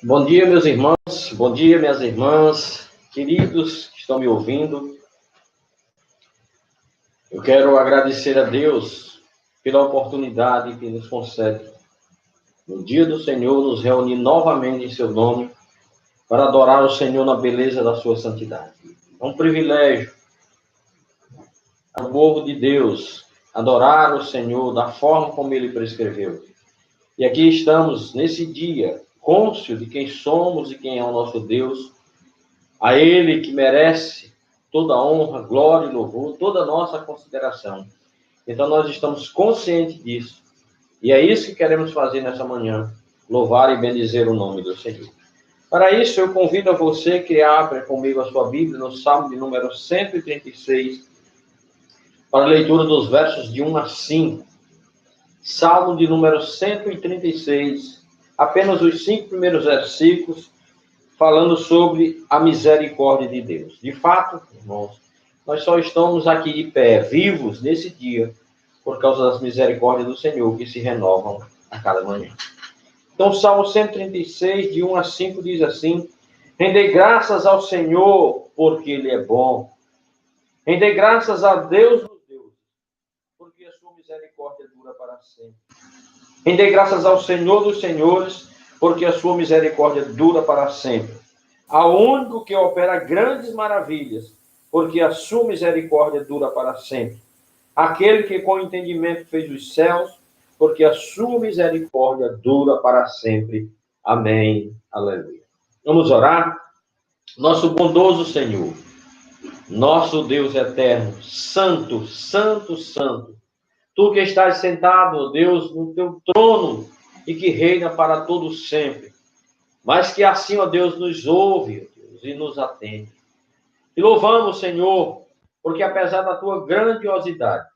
Bom dia, meus irmãos, bom dia, minhas irmãs, queridos que estão me ouvindo. Eu quero agradecer a Deus pela oportunidade que nos concede, no dia do Senhor, nos reunir novamente em seu nome, para adorar o Senhor na beleza da sua santidade. É um privilégio ao povo de Deus adorar o Senhor da forma como ele prescreveu. E aqui estamos, nesse dia, cônscio de quem somos e quem é o nosso Deus, a Ele que merece toda a honra, glória e louvor, toda a nossa consideração. Então nós estamos conscientes disso. E é isso que queremos fazer nessa manhã, louvar e bendizer o nome do Senhor. Para isso, eu convido a você que abra comigo a sua Bíblia no Salmo de número 136, para a leitura dos versos de 1 a 5. Salmo de número 136, apenas os 5 primeiros versículos, falando sobre a misericórdia de Deus. De fato, irmãos, nós só estamos aqui de pé, vivos nesse dia, por causa das misericórdias do Senhor, que se renovam a cada manhã. Então, o Salmo 136, de 1 a 5, diz assim: Rendei graças ao Senhor, porque Ele é bom. Rendei graças a Deus dos deuses, porque a sua misericórdia dura para sempre. Rendei graças ao Senhor dos senhores, porque a sua misericórdia dura para sempre. Ao único que opera grandes maravilhas, porque a sua misericórdia dura para sempre. Aquele que com entendimento fez os céus, porque a sua misericórdia dura para sempre. Amém. Aleluia. Vamos orar? Nosso bondoso Senhor, nosso Deus eterno, santo, santo, santo, tu que estás sentado, Deus, no teu trono e que reina para todo sempre, mas que assim, ó Deus, nos ouve, ó Deus, e nos atende. E louvamos, Senhor, porque apesar da tua grandiosidade,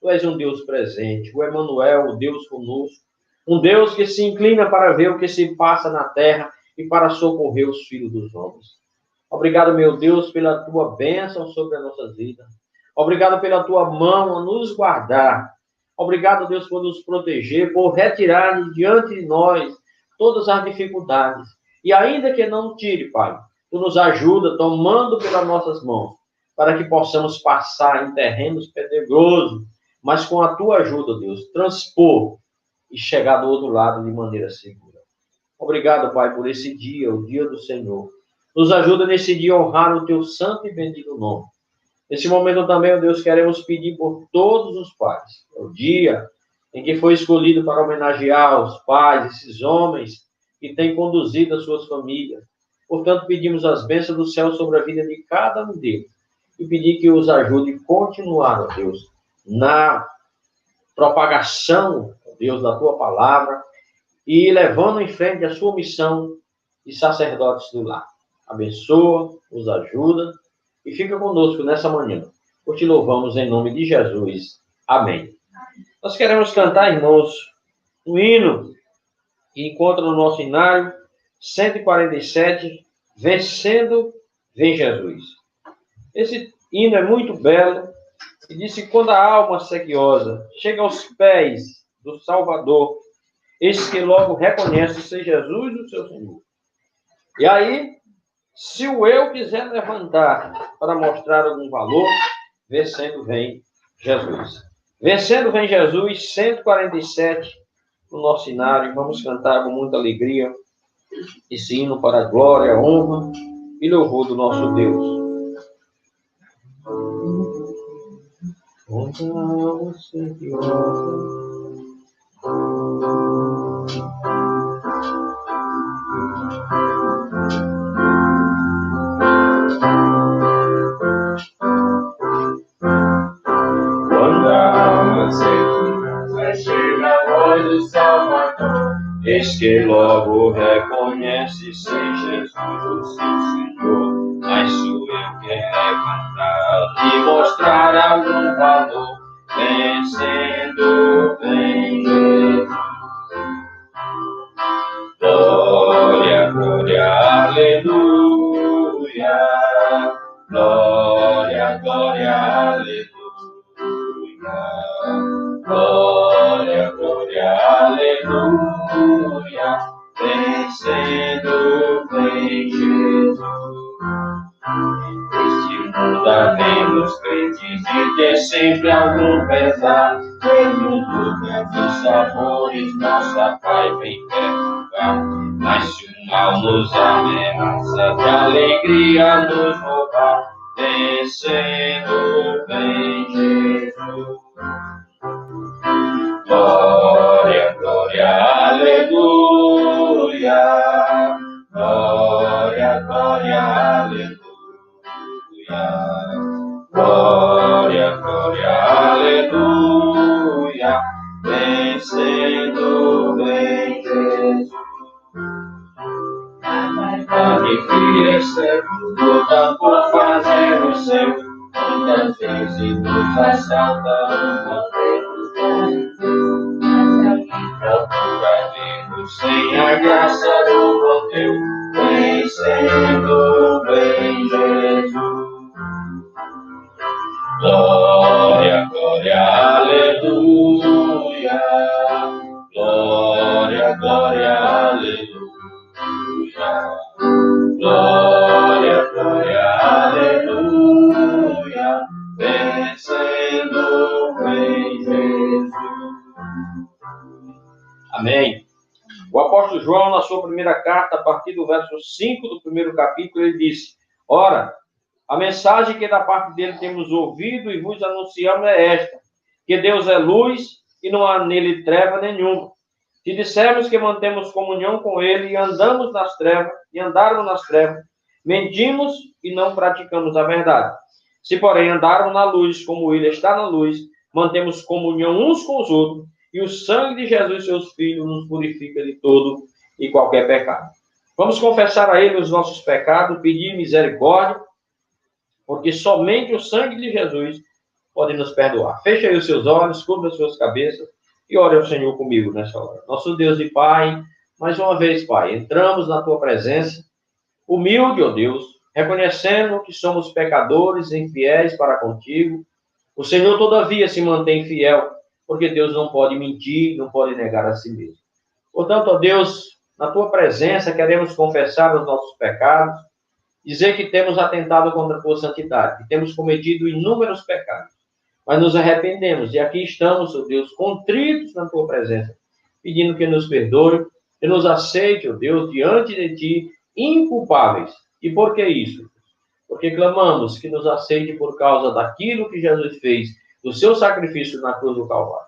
tu és um Deus presente, o Emanuel, o Deus conosco, um Deus que se inclina para ver o que se passa na terra e para socorrer os filhos dos homens. Obrigado, meu Deus, pela tua bênção sobre a nossa vida. Obrigado pela tua mão a nos guardar. Obrigado, Deus, por nos proteger, por retirar de diante de nós todas as dificuldades. E ainda que não tire, Pai, tu nos ajuda tomando pelas nossas mãos, para que possamos passar em terrenos pedregosos, mas com a tua ajuda, Deus, transpor e chegar do outro lado de maneira segura. Obrigado, Pai, por esse dia, o dia do Senhor. Nos ajuda nesse dia a honrar o teu santo e bendito nome. Nesse momento também, ó Deus, queremos pedir por todos os pais. É o dia em que foi escolhido para homenagear os pais, esses homens que têm conduzido as suas famílias. Portanto, pedimos as bênçãos do céu sobre a vida de cada um deles. E pedir que os ajude a continuar, ó Deus, na propagação, ó Deus, da tua palavra e levando em frente a sua missão de sacerdotes do lar. Abençoa, nos ajuda e fica conosco nessa manhã. Por te louvamos em nome de Jesus. Amém. Nós queremos cantar, irmãos, um hino que encontra no nosso hinário 147, Vencendo, vem Jesus. Esse hino é muito belo e diz que quando a alma sequiosa chega aos pés do Salvador, eis que logo reconhece ser Jesus o seu Senhor. E aí, se o eu quiser levantar para mostrar algum valor, vencendo vem Jesus. Vencendo vem Jesus, 147, no nosso cenário. Vamos cantar com muita alegria esse hino para a glória, a honra e louvor do nosso Deus. Eis que logo reconhece ser Jesus o seu Senhor, mas sou eu que levantar e mostrar algum valor, vencendo vem Jesus. Glória, glória, aleluia, glória, glória, aleluia, glória, glória, aleluia. Vencendo vem Jesus. Este mundo havemos crentes de ter sempre algum pesar. Mesmo tantos sabores, nossa paz vem perturbar. Mas se o mal nos ameaça, de alegria nos roubar, vencendo vem Jesus. Glória, glória, aleluia. Glória, glória, aleluia. Glória, glória, aleluia. Vencendo vem Jesus. Magnificemos, luta por fazer o seu. Muitas vezes nos assalta procura Deus sem a graça do bom Deus, vencendo vem Jesus. Glória, glória, aleluia. Glória, glória, aleluia. Glória, glória, aleluia. Vencendo vem Jesus. Amém. O apóstolo João, na sua primeira carta, a partir do verso 5 do primeiro capítulo, ele disse: ora, a mensagem que da parte dele temos ouvido e vos anunciamos é esta, que Deus é luz e não há nele treva nenhuma. Se dissermos que mantemos comunhão com ele e andamos nas trevas, e andarmos nas trevas, mentimos e não praticamos a verdade. Se, porém, andarmos na luz, como ele está na luz, mantemos comunhão uns com os outros, e o sangue de Jesus, seus filhos, nos purifica de todo e qualquer pecado. Vamos confessar a ele os nossos pecados, pedir misericórdia, porque somente o sangue de Jesus pode nos perdoar. Feche aí os seus olhos, cubra as suas cabeças e ore ao Senhor comigo nessa hora. Nosso Deus e Pai, mais uma vez, Pai, entramos na tua presença, humilde, ó Deus, reconhecendo que somos pecadores e infiéis para contigo. O Senhor, todavia, se mantém fiel, porque Deus não pode mentir, não pode negar a si mesmo. Portanto, ó Deus, na tua presença, queremos confessar os nossos pecados, dizer que temos atentado contra a tua santidade, que temos cometido inúmeros pecados, mas nos arrependemos, e aqui estamos, ó Deus, contritos na tua presença, pedindo que nos perdoe, que nos aceite, ó Deus, diante de ti, inculpáveis. E por que isso? Porque clamamos que nos aceite por causa daquilo que Jesus fez, do seu sacrifício na cruz do Calvário.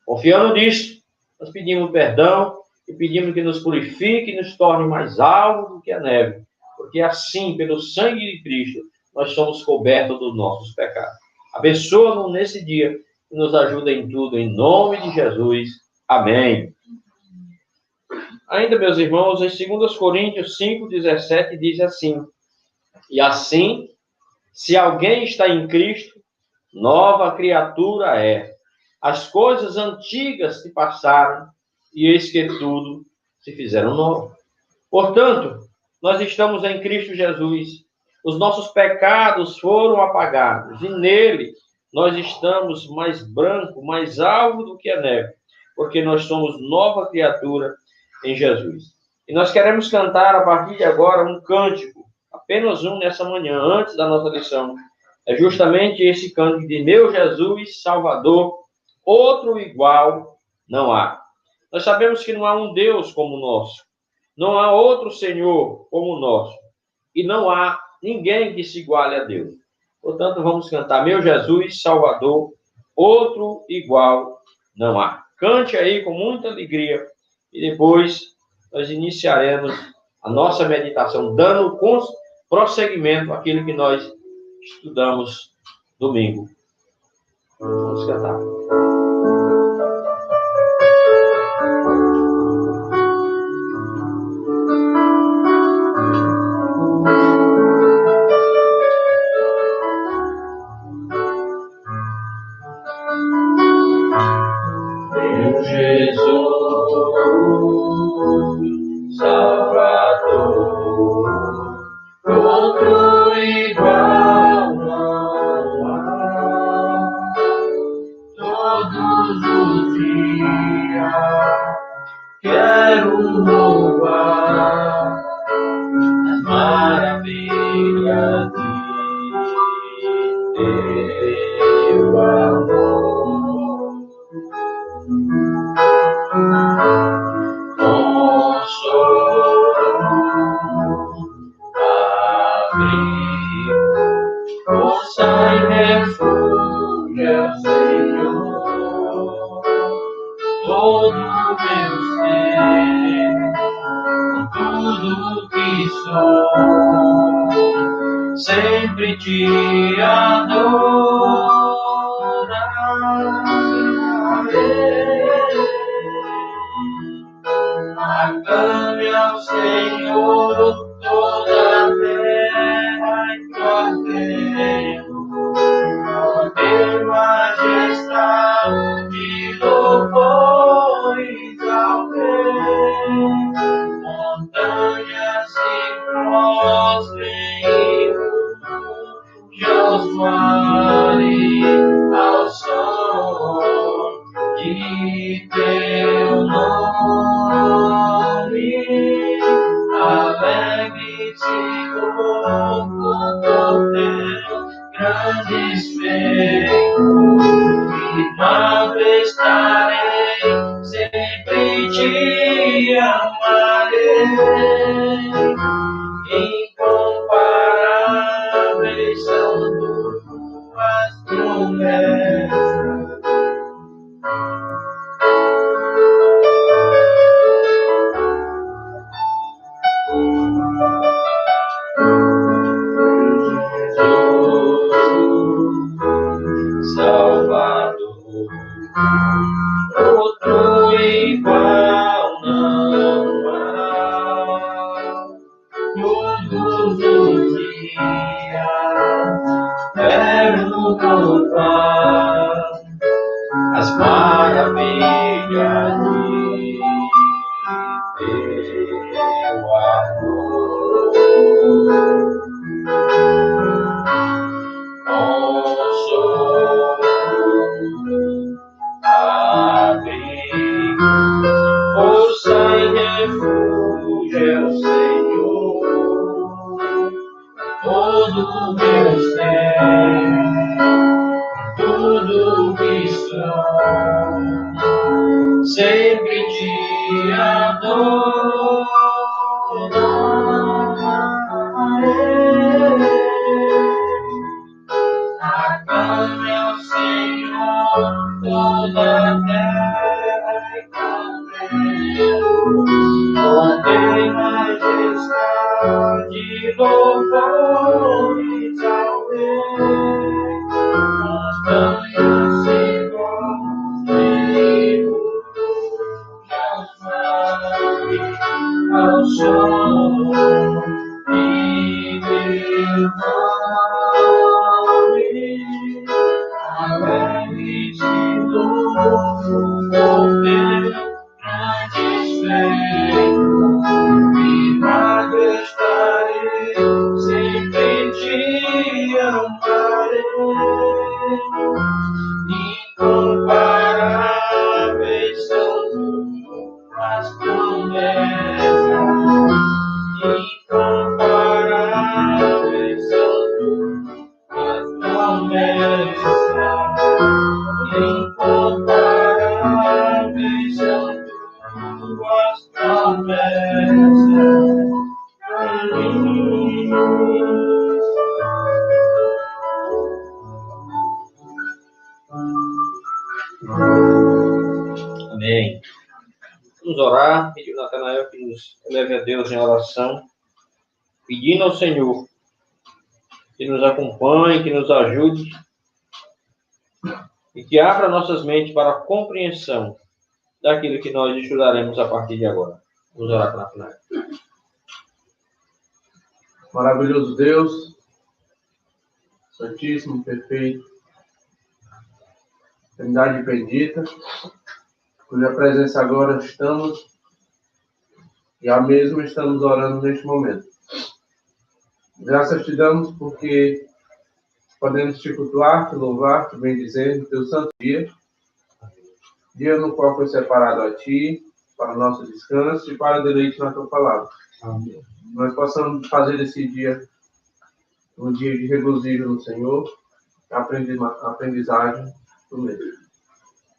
Confiando nisso, nós pedimos perdão e pedimos que nos purifique e nos torne mais alvo do que a neve, porque assim, pelo sangue de Cristo, nós somos cobertos dos nossos pecados. Abençoa-nos nesse dia e nos ajuda em tudo, em nome de Jesus. Amém. Ainda, meus irmãos, em 2 Coríntios 5:17 diz assim: e assim, se alguém está em Cristo, nova criatura é. As coisas antigas se passaram, e eis que tudo se fizeram novo. Portanto, nós estamos em Cristo Jesus. Os nossos pecados foram apagados, e nele nós estamos mais branco, mais alvo do que a neve, porque nós somos nova criatura em Jesus. E nós queremos cantar a partir de agora um cântico, apenas um nessa manhã, antes da nossa lição. É justamente esse cântico de meu Jesus Salvador, outro igual não há. Nós sabemos que não há um Deus como o nosso, não há outro Senhor como o nosso, e não há ninguém que se iguale a Deus. Portanto, vamos cantar meu Jesus Salvador, outro igual não há. Cante aí com muita alegria, e depois nós iniciaremos a nossa meditação, dando prosseguimento àquilo que nós estudamos domingo. Vamos cantar. Meu Jesus, Salvador, outro igual não há. Todo sou, sempre te adorarei. Aclame ao Senhor toda a terra e cordel, poder, majestade, louvores ao Rei. Montanhas se prostrem, os mares ao som de teu nome. Alegre-se com teus grandes feitos, firmado estarei, sempre te amarei. Incomparáveis são tuas promessas. Salvador, outro igual não há. Todos os dias quero contar as maravilhas de teu amor. Força e refúgio é o Senhor, todo meu ser, tudo que sou, sempre te adorarei. Aclame ao Senhor toda a terra e cordel, poder, majestade, louvores ao Rei. Montanhas se prostrem, os mares ao som de teu nome. Alegre-se por teus grandes feitos, firmado estarei, sempre te amarei. Incomparáveis são tuas promessas, incomparáveis são tuas promessas, incomparáveis são tuas promessas. Amém. Vamos orar, pedindo a Natanael que nos leve a Deus em oração, pedindo ao Senhor que nos acompanhe, que nos ajude e que abra nossas mentes para a compreensão daquilo que nós estudaremos a partir de agora. Vamos orar com a Natanael. Maravilhoso Deus, Santíssimo, Perfeito, Trindade bendita, cuja presença agora estamos e a mesma estamos orando neste momento. Graças te damos porque podemos te cultuar, te louvar, te bendizer no teu santo dia, dia no qual foi separado a ti, para o nosso descanso e para o deleite na tua palavra. Amém. Nós possamos fazer esse dia um dia de regozijo no Senhor, aprendizagem do mesmo.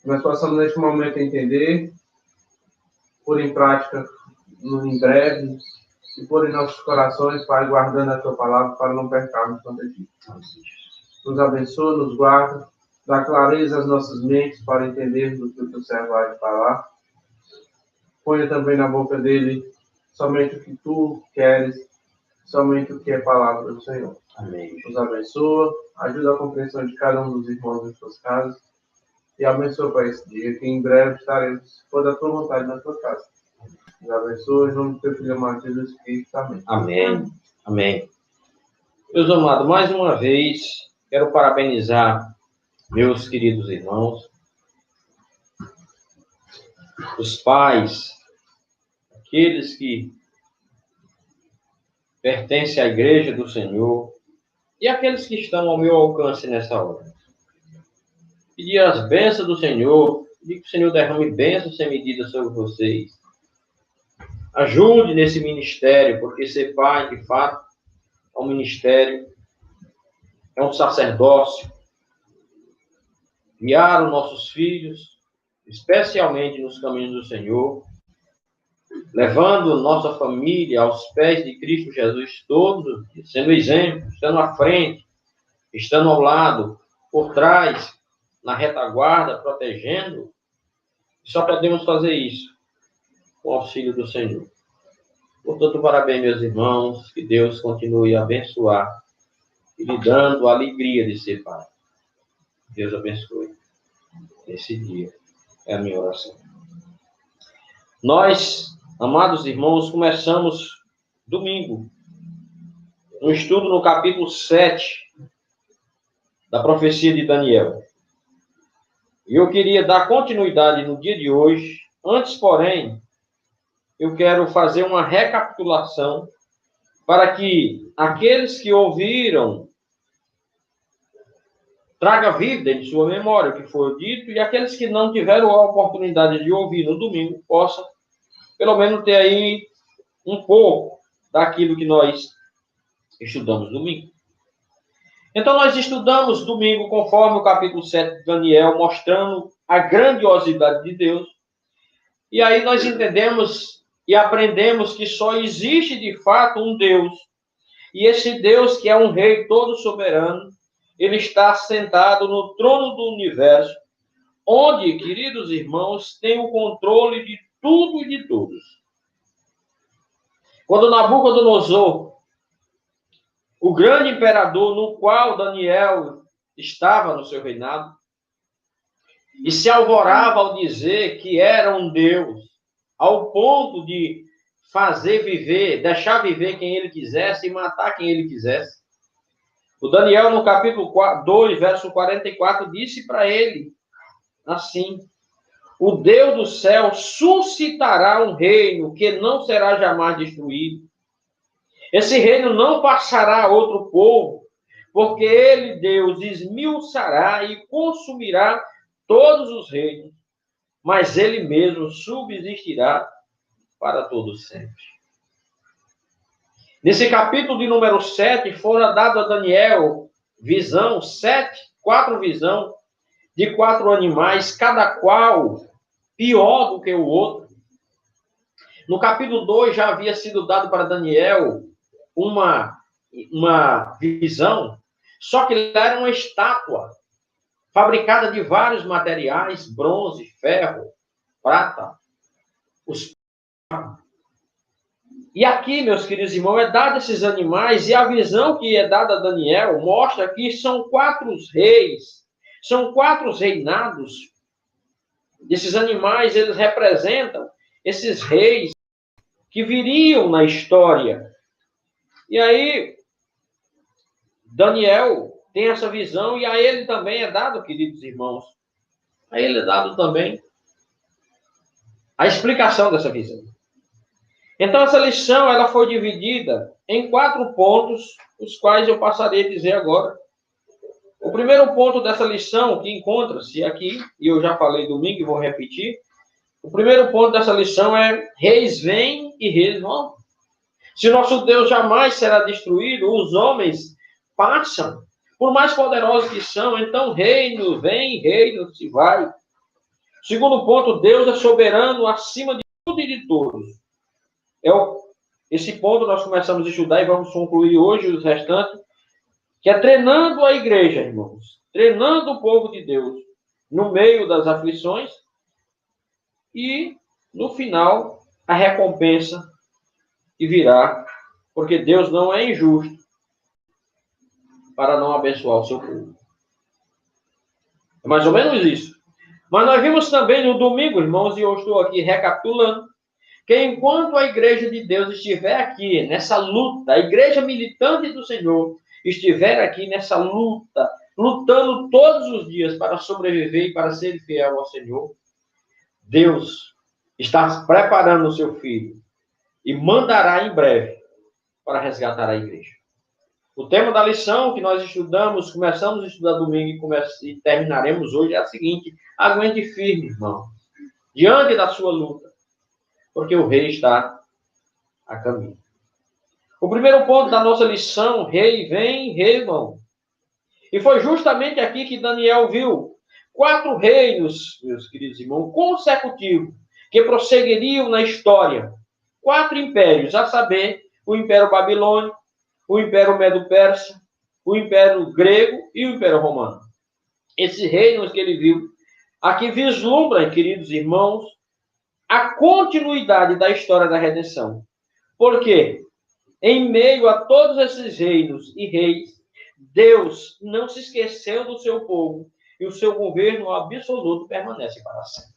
Nós possamos neste momento entender, pôr em prática em breve, e pôr em nossos corações, Pai, guardando a tua palavra para não pecarmos contra ti. Nos abençoa, nos guarda, dá clareza às nossas mentes para entendermos o que o teu servo vai falar. Ponha também na boca dele somente o que tu queres somente o que é palavra do Senhor. Amém. Nos abençoa, ajuda a compreensão de cada um dos irmãos em suas casas e abençoa para esse dia, que em breve estaremos, se for da tua vontade, na tua casa. Nos abençoa, em nome do teu filho amado Jesus Cristo. Amém. Amém. Amém. Meus amados, mais uma vez, quero parabenizar meus queridos irmãos, os pais, aqueles que pertencem à igreja do Senhor e aqueles que estão ao meu alcance nessa hora. Pedir as bênçãos do Senhor, pedir que o Senhor derrame bênçãos sem medida sobre vocês. Ajude nesse ministério, porque ser pai, de fato, é um ministério, é um sacerdócio. Guiar os nossos filhos, especialmente nos caminhos do Senhor, levando nossa família aos pés de Cristo Jesus todos, sendo exemplo, estando à frente, estando ao lado, por trás, na retaguarda, protegendo. Só podemos fazer isso com o auxílio do Senhor. Portanto, parabéns, meus irmãos, que Deus continue a abençoar e lhe dando a alegria de ser pai. Deus abençoe nesse dia. É a minha oração. Nós, amados irmãos, começamos domingo um estudo no capítulo 7 da profecia de Daniel. E eu queria dar continuidade no dia de hoje. Antes, porém, eu quero fazer uma recapitulação para que aqueles que ouviram traga vida em sua memória o que foi dito, e aqueles que não tiveram a oportunidade de ouvir no domingo possam, pelo menos, ter aí um pouco daquilo que nós estudamos domingo. Então, nós estudamos domingo conforme o capítulo 7 de Daniel, mostrando a grandiosidade de Deus. E aí nós entendemos e aprendemos que só existe, de fato, um Deus. E esse Deus, que é um rei todo soberano, ele está sentado no trono do universo, onde, queridos irmãos, tem o controle de tudo e de todos. Quando Nabucodonosor, o grande imperador no qual Daniel estava no seu reinado, e se alvorava ao dizer que era um Deus, ao ponto de fazer viver, deixar viver quem ele quisesse e matar quem ele quisesse. O Daniel, no capítulo 2, verso 44, disse para ele assim: o Deus do céu suscitará um reino que não será jamais destruído. Esse reino não passará a outro povo, porque ele, Deus, esmiuçará e consumirá todos os reinos, mas ele mesmo subsistirá para todos sempre. Nesse capítulo de número 7, foram dados a Daniel visão, 4 visões de 4 animais, cada qual pior do que o outro. No capítulo 2 já havia sido dado para Daniel uma visão, só que era uma estátua fabricada de vários materiais, bronze, ferro, prata. E aqui, meus queridos irmãos, é dado esses animais, e a visão que é dada a Daniel mostra que são 4 reis, são 4 reinados. Esses animais, eles representam esses reis que viriam na história. E aí, Daniel tem essa visão, e a ele também é dado, queridos irmãos, a ele é dado também a explicação dessa visão. Então, essa lição, ela foi dividida em 4 pontos, os quais eu passarei a dizer agora. O primeiro ponto dessa lição, que encontra-se aqui, e eu já falei domingo e vou repetir, o primeiro ponto dessa lição é: reis vêm e reis vão. Se nosso Deus jamais será destruído, os homens passam, por mais poderosos que são, então reino vem, reino se vai. Segundo ponto, Deus é soberano acima de tudo e de todos. Esse ponto nós começamos a estudar e vamos concluir hoje os restantes, que é treinando a igreja, irmãos, treinando o povo de Deus no meio das aflições e, no final, a recompensa que virá porque Deus não é injusto para não abençoar o seu povo. É mais ou menos isso. Mas nós vimos também no domingo, irmãos, e eu estou aqui recapitulando, que enquanto a igreja de Deus estiver aqui nessa luta, a igreja militante do Senhor estiver aqui nessa luta, lutando todos os dias para sobreviver e para ser fiel ao Senhor, Deus está preparando o seu filho e mandará em breve para resgatar a igreja. O tema da lição que nós estudamos, começamos a estudar domingo e terminaremos hoje, é a seguinte: aguente firme, irmão, diante da sua luta, porque o rei está a caminho. O primeiro ponto da nossa lição, rei vem, rei vão. E foi justamente aqui que Daniel viu 4 reinos, meus queridos irmãos, consecutivos, que prosseguiriam na história. 4 impérios, a saber, o Império Babilônico, o Império Medo-Persa, o Império Grego e o Império Romano. Esses reinos que ele viu, aqui vislumbram, queridos irmãos, a continuidade da história da redenção. Por quê? Em meio a todos esses reinos e reis, Deus não se esqueceu do seu povo e o seu governo absoluto permanece para sempre.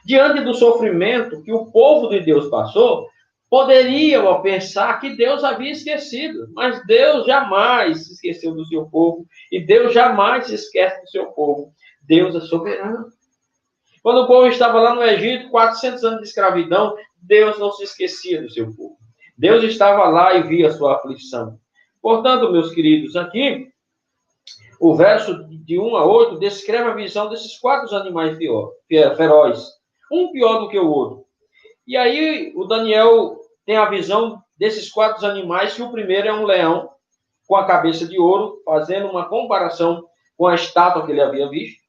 Diante do sofrimento que o povo de Deus passou, poderiam pensar que Deus havia esquecido, mas Deus jamais se esqueceu do seu povo e Deus jamais se esquece do seu povo. Deus é soberano. Quando o povo estava lá no Egito, 400 anos de escravidão, Deus não se esquecia do seu povo. Deus estava lá e via a sua aflição. Portanto, meus queridos, aqui, o verso de 1 a 8 descreve a visão desses 4 animais ferozes, um pior do que o outro. E aí, o Daniel tem a visão desses 4 animais, que o primeiro é um leão com a cabeça de ouro, fazendo uma comparação com a estátua que ele havia visto.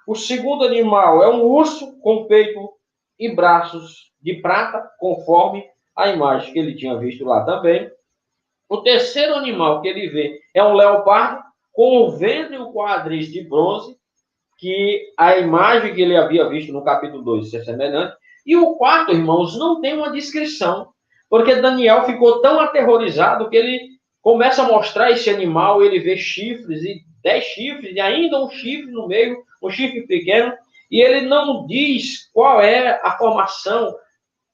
O segundo animal é um urso com peito e braços de prata, conforme a imagem que ele tinha visto lá também. O terceiro animal que ele vê é um leopardo com o ventre e o quadris de bronze, que a imagem que ele havia visto no capítulo 2 é semelhante. E o quarto, irmãos, não tem uma descrição, porque Daniel ficou tão aterrorizado que ele começa a mostrar esse animal, ele vê chifres, e 10 chifres, e ainda um chifre no meio, um chifre pequeno, e ele não diz qual é a formação,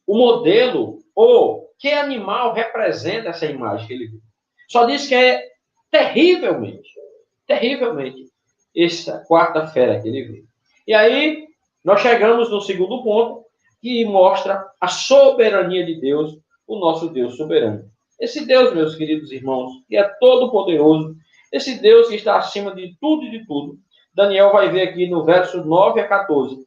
o modelo, ou que animal representa essa imagem que ele viu. Só diz que é terrivelmente, essa quarta-feira que ele viu. E aí, nós chegamos no segundo ponto, que mostra a soberania de Deus, o nosso Deus soberano. Esse Deus, meus queridos irmãos, que é todo-poderoso, esse Deus que está acima de tudo e de tudo, Daniel vai ver aqui no verso 9 a 14,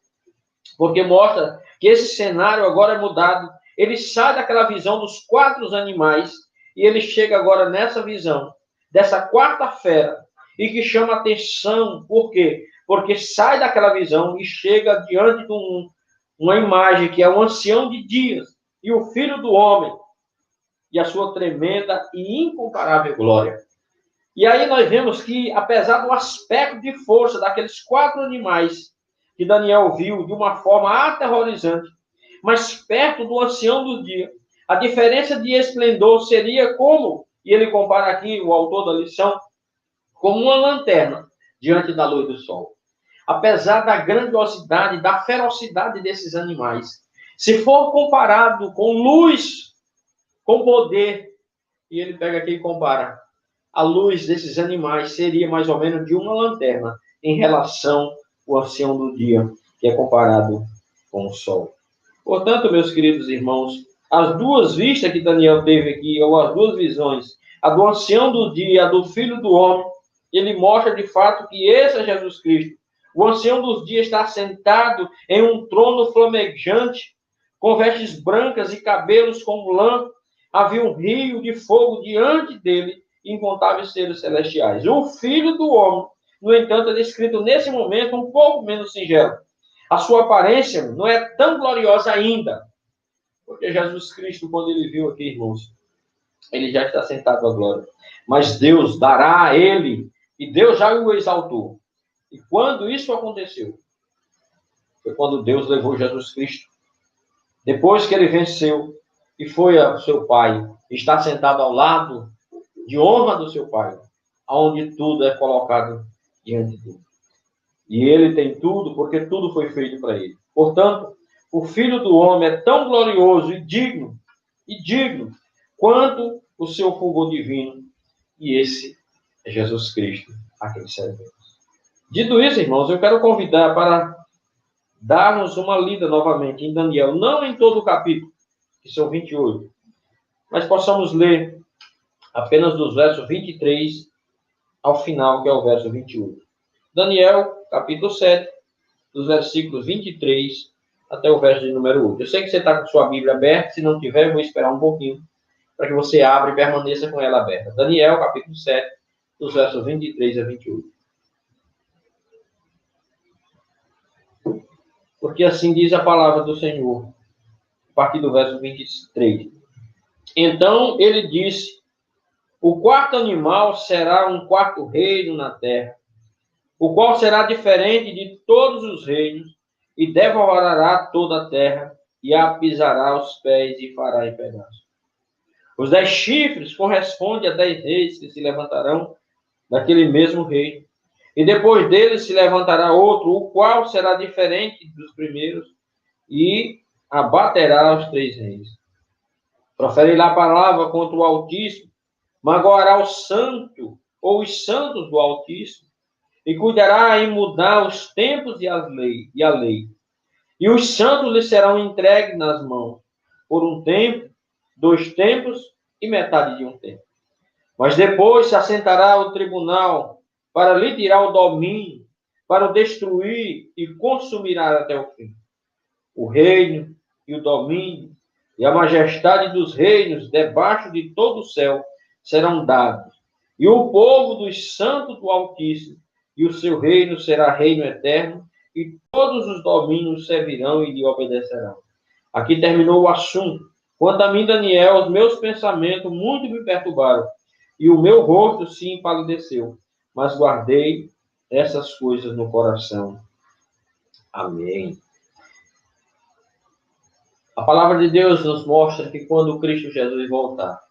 porque mostra que esse cenário agora é mudado. Ele sai daquela visão dos 4 animais e ele chega agora nessa visão, dessa quarta-feira, e que chama atenção. Por quê? Porque sai daquela visão e chega diante de uma imagem que é o ancião de dias e o filho do homem e a sua tremenda e incomparável glória. E aí nós vemos que, apesar do aspecto de força daqueles 4 animais que Daniel viu de uma forma aterrorizante, mas perto do ancião do dia, a diferença de esplendor seria como, e ele compara aqui, o autor da lição, como uma lanterna diante da luz do sol. Apesar da grandiosidade, da ferocidade desses animais, se for comparado com luz, com poder, e ele pega aqui e compara, a luz desses animais seria mais ou menos de uma lanterna em relação ao ancião do dia, que é comparado com o sol. Portanto, meus queridos irmãos, as 2 vistas que Daniel teve aqui, ou as 2 visões, a do ancião do dia e a do filho do homem, ele mostra de fato que esse é Jesus Cristo. O ancião dos dias está sentado em um trono flamejante, com vestes brancas e cabelos como lã. Havia um rio de fogo diante dele, e incontáveis seres celestiais. O filho do homem, no entanto, é descrito nesse momento um pouco menos singelo. A sua aparência não é tão gloriosa ainda, porque Jesus Cristo, quando ele viu aqui, irmãos, ele já está sentado à glória. Mas Deus dará a ele, e Deus já o exaltou. E quando isso aconteceu, foi quando Deus levou Jesus Cristo, depois que ele venceu e foi ao seu Pai, está sentado ao lado de honra do seu Pai, onde tudo é colocado diante dele. E ele tem tudo, porque tudo foi feito para ele. Portanto, o Filho do Homem é tão glorioso e digno, quanto o seu fulgor divino. E esse é Jesus Cristo, a quem servemos. Dito isso, irmãos, eu quero convidar para darmos uma lida novamente em Daniel, não em todo o capítulo, que são 28, mas possamos ler apenas dos versos 23 ao final, que é o verso 28. Daniel, capítulo 7, dos versículos 23 até o verso de número 8. Eu sei que você está com sua Bíblia aberta, se não tiver, eu vou esperar um pouquinho, para que você abra e permaneça com ela aberta. Daniel, capítulo 7, dos versos 23 a 28. Porque assim diz a palavra do Senhor, a partir do verso 23. Então ele disse: o quarto animal será um quarto reino na terra, o qual será diferente de todos os reinos, e devorará toda a terra, e a pisará os pés e fará em pedaços. Os 10 chifres correspondem a 10 reis que se levantarão daquele mesmo reino. E depois dele se levantará outro, o qual será diferente dos primeiros, e abaterá os 3 reis. Proferirá a palavra contra o Altíssimo, magoará o santo, ou os santos do Altíssimo, e cuidará em mudar os tempos e a lei. E os santos lhe serão entregues nas mãos, por um tempo, 2 tempos e metade de um tempo. Mas depois se assentará o tribunal para lhe tirar o domínio, para o destruir e consumirá até o fim. O reino e o domínio e a majestade dos reinos debaixo de todo o céu serão dados. E o povo dos santos do Altíssimo, e o seu reino será reino eterno, e todos os domínios servirão e lhe obedecerão. Aqui terminou o assunto. Quanto a mim, Daniel, os meus pensamentos muito me perturbaram, e o meu rosto se empalideceu, mas guardei essas coisas no coração. Amém. A palavra de Deus nos mostra que quando Cristo Jesus voltar,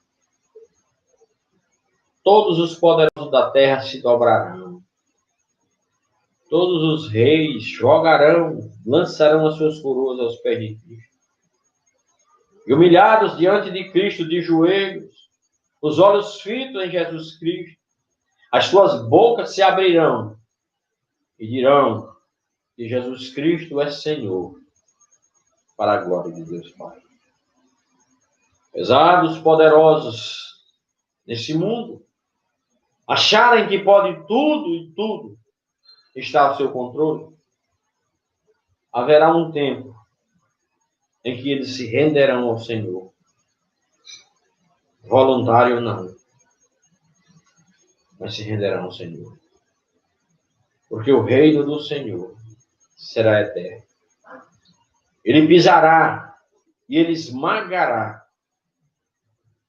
todos os poderosos da terra se dobrarão. Todos os reis jogarão, lançarão as suas coroas aos pés de Cristo. E humilhados diante de Cristo, de joelhos, os olhos fitos em Jesus Cristo, as suas bocas se abrirão e dirão que Jesus Cristo é Senhor, para a glória de Deus Pai. Apesar dos poderosos nesse mundo acharem que pode tudo e tudo está ao seu controle, haverá um tempo em que eles se renderão ao Senhor, voluntário ou não, mas se renderão ao Senhor, porque o reino do Senhor será eterno. Ele pisará e ele esmagará,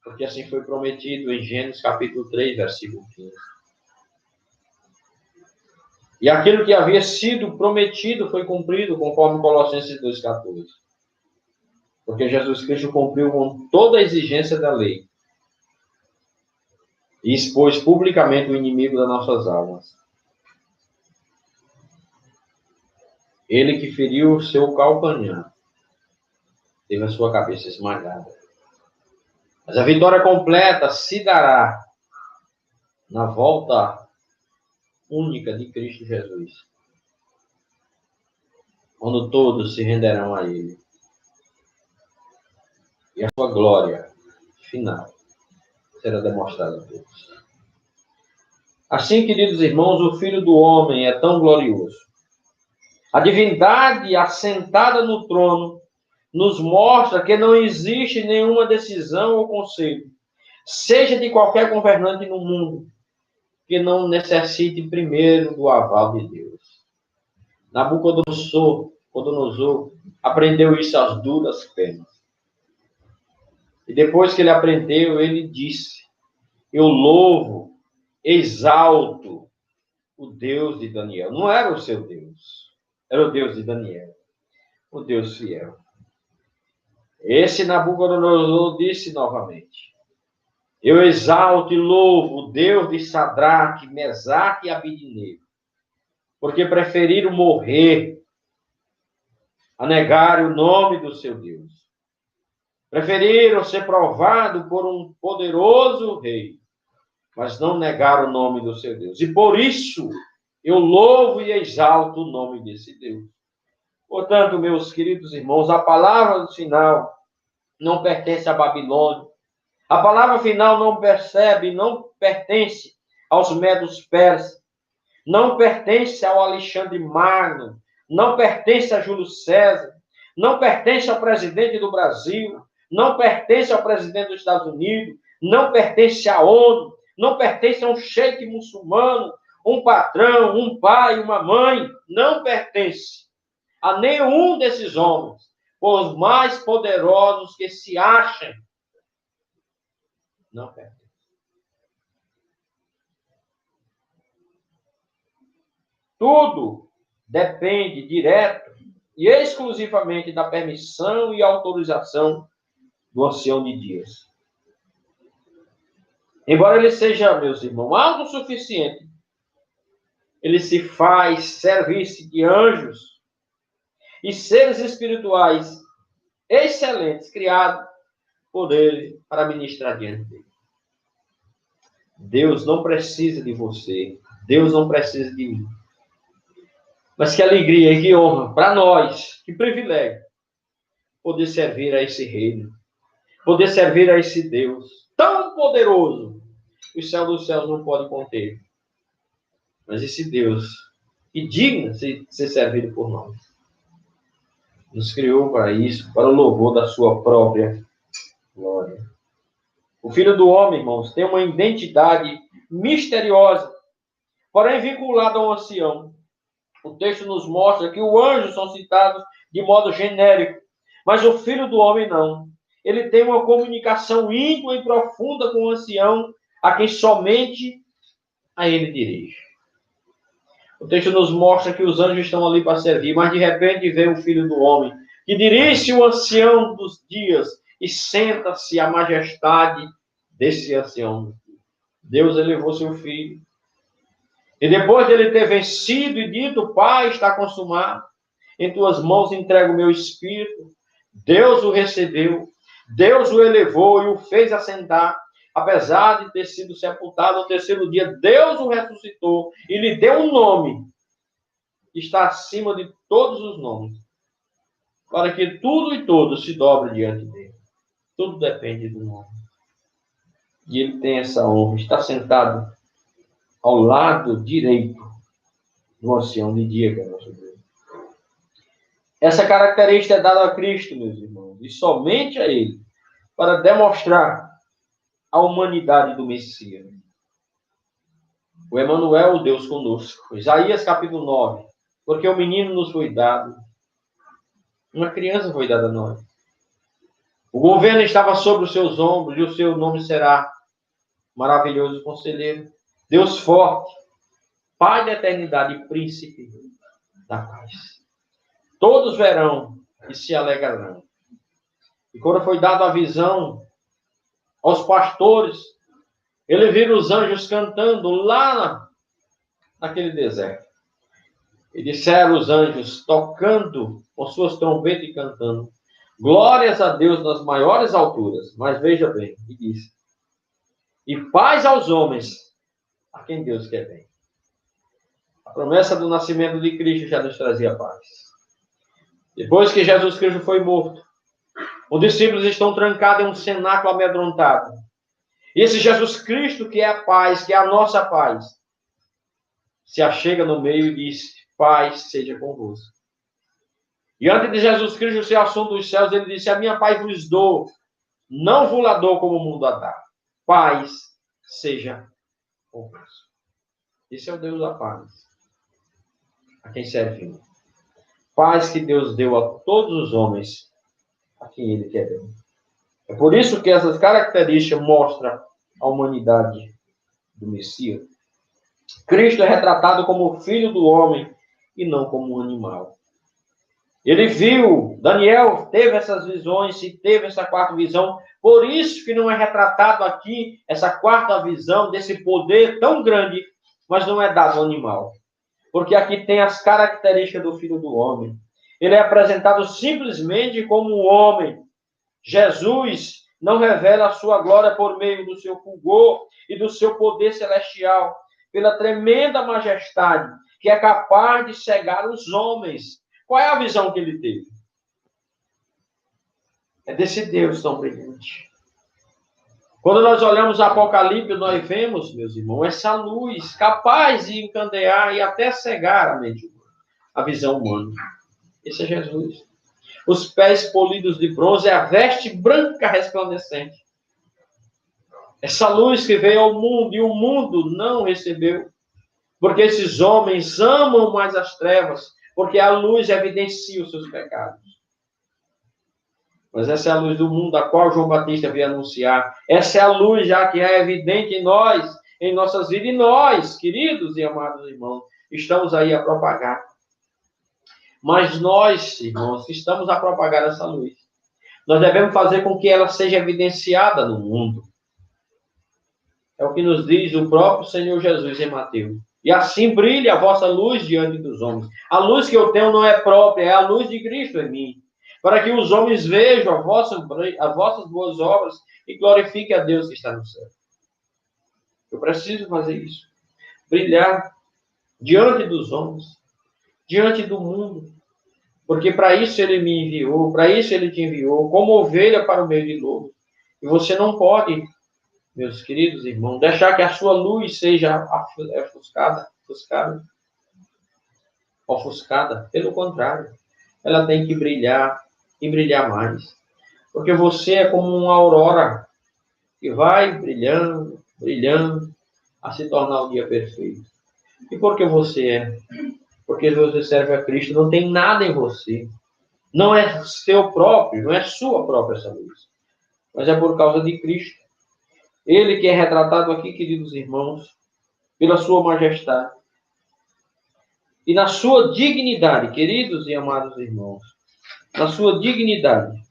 porque assim foi prometido em Gênesis capítulo 3, versículo 15. E aquilo que havia sido prometido foi cumprido, conforme Colossenses 2,14. Porque Jesus Cristo cumpriu com toda a exigência da lei e expôs publicamente o inimigo das nossas almas. Ele que feriu o seu calcanhar teve a sua cabeça esmagada. Mas a vitória completa se dará na volta única de Cristo Jesus, quando todos se renderão a Ele. E a sua glória final será demonstrada a todos. Assim, queridos irmãos, o Filho do Homem é tão glorioso. A divindade assentada no trono nos mostra que não existe nenhuma decisão ou conselho, seja de qualquer governante no mundo, que não necessite primeiro do aval de Deus. Nabucodonosor aprendeu isso às duras penas. E depois que ele aprendeu, ele disse: eu louvo, exalto o Deus de Daniel. Não era o seu Deus, era o Deus de Daniel, o Deus fiel. Esse Nabucodonosor disse novamente: Eu exalto e louvo o Deus de Sadraque, Mesaque e Abidnego, porque preferiram morrer a negar o nome do seu Deus. Preferiram ser provados por um poderoso rei, mas não negaram o nome do seu Deus. E por isso eu louvo e exalto o nome desse Deus. Portanto, meus queridos irmãos, a palavra do final não pertence à Babilônia. A palavra final não pertence aos medos persas, não pertence ao Alexandre Magno, não pertence a Júlio César, não pertence ao presidente do Brasil, não pertence ao presidente dos Estados Unidos, não pertence à ONU, não pertence a um sheik muçulmano, um patrão, um pai, uma mãe, não pertence a nenhum desses homens, por mais poderosos que se achem, não pertence. Tudo depende direto e exclusivamente da permissão e autorização do ancião de dias. Embora ele seja, meus irmãos, autossuficiente, ele se faz serviço de anjos e seres espirituais excelentes, criados por ele para ministrar diante dele. Deus não precisa de você, Deus não precisa de mim. Mas que alegria e que honra para nós, que privilégio, poder servir a esse reino, poder servir a esse Deus tão poderoso, que o céu dos céus não pode conter. Mas esse Deus, que digna de ser servido por nós, nos criou para isso, para o louvor da sua própria glória. O Filho do Homem, irmãos, tem uma identidade misteriosa, porém vinculada ao ancião. O texto nos mostra que os anjos são citados de modo genérico, mas o Filho do Homem não. Ele tem uma comunicação íntima e profunda com o ancião, a quem somente a ele dirige. O texto nos mostra que os anjos estão ali para servir, mas de repente vem o Filho do Homem, que dirige o ancião dos dias e senta-se à majestade desse ancião. Deus elevou seu Filho. E depois de ele ter vencido e dito, Pai, está consumado, em tuas mãos entrego o meu espírito, Deus o recebeu, Deus o elevou e o fez assentar, apesar de ter sido sepultado ao terceiro dia, Deus o ressuscitou e lhe deu um nome, que está acima de todos os nomes, para que tudo e todos se dobrem diante dele. Tudo depende do nome. E ele tem essa honra, está sentado ao lado direito do ancião de dia, que é nosso Deus. Essa característica é dada a Cristo, meus irmãos, e somente a Ele, para demonstrar a humanidade do Messias. O Emanuel, o Deus conosco. Isaías capítulo 9. Porque o menino nos foi dado, uma criança foi dada a nós. O governo estava sobre os seus ombros, e o seu nome será Maravilhoso Conselheiro, Deus forte, Pai da eternidade e Príncipe da paz. Todos verão e se alegrarão. E quando foi dada a visão aos pastores, ele viu os anjos cantando lá naquele deserto. E disseram os anjos, tocando com suas trombetas e cantando, glórias a Deus nas maiores alturas. Mas veja bem, e disse, e paz aos homens, a quem Deus quer bem. A promessa do nascimento de Cristo já nos trazia paz. Depois que Jesus Cristo foi morto, os discípulos estão trancados em um cenáculo amedrontado. E esse Jesus Cristo, que é a paz, que é a nossa paz, se achega no meio e diz, paz seja convosco. E antes de Jesus Cristo ser assunto dos céus, ele disse, a minha paz vos dou, não vos la dou como o mundo a dá. Paz seja convosco. Esse é o Deus da paz, a quem servimos. Paz que Deus deu a todos os homens, a quem Ele quer bem. É por isso que essas características mostram a humanidade do Messias. Cristo é retratado como o Filho do Homem e não como um animal. Ele viu, Daniel teve essas visões e teve essa quarta visão. Por isso que não é retratado aqui essa quarta visão desse poder tão grande, mas não é dado ao animal. Porque aqui tem as características do Filho do Homem. Ele é apresentado simplesmente como um homem. Jesus não revela a sua glória por meio do seu fulgor e do seu poder celestial, pela tremenda majestade que é capaz de cegar os homens. Qual é a visão que ele teve? É desse Deus tão brilhante. Quando nós olhamos Apocalipse, nós vemos, meus irmãos, essa luz capaz de encandear e até cegar a mente humana, a visão humana. Esse é Jesus. Os pés polidos de bronze, a veste branca resplandecente. Essa luz que veio ao mundo e o mundo não recebeu. Porque esses homens amam mais as trevas, porque a luz evidencia os seus pecados. Mas essa é a luz do mundo, a qual João Batista veio anunciar. Essa é a luz já que é evidente em nós, em nossas vidas. E nós, queridos e amados irmãos, estamos aí a propagar. Mas nós, irmãos, que estamos a propagar essa luz, nós devemos fazer com que ela seja evidenciada no mundo. É o que nos diz o próprio Senhor Jesus em Mateus. E assim brilha a vossa luz diante dos homens. A luz que eu tenho não é própria, é a luz de Cristo em mim. Para que os homens vejam as vossas boas obras e glorifiquem a Deus que está no céu. Eu preciso fazer isso. Brilhar diante dos homens, diante do mundo. Porque para isso ele me enviou, para isso ele te enviou, como ovelha para o meio de lobo. E você não pode, meus queridos irmãos, deixar que a sua luz seja ofuscada. Pelo contrário, ela tem que brilhar e brilhar mais. Porque você é como uma aurora que vai brilhando, brilhando, a se tornar o dia perfeito. E por que você é? Porque você serve a Cristo, não tem nada em você. Não é seu próprio, não é sua própria essa luz. Mas é por causa de Cristo. Ele que é retratado aqui, queridos irmãos, pela sua majestade. E na sua dignidade, queridos e amados irmãos, na sua dignidade,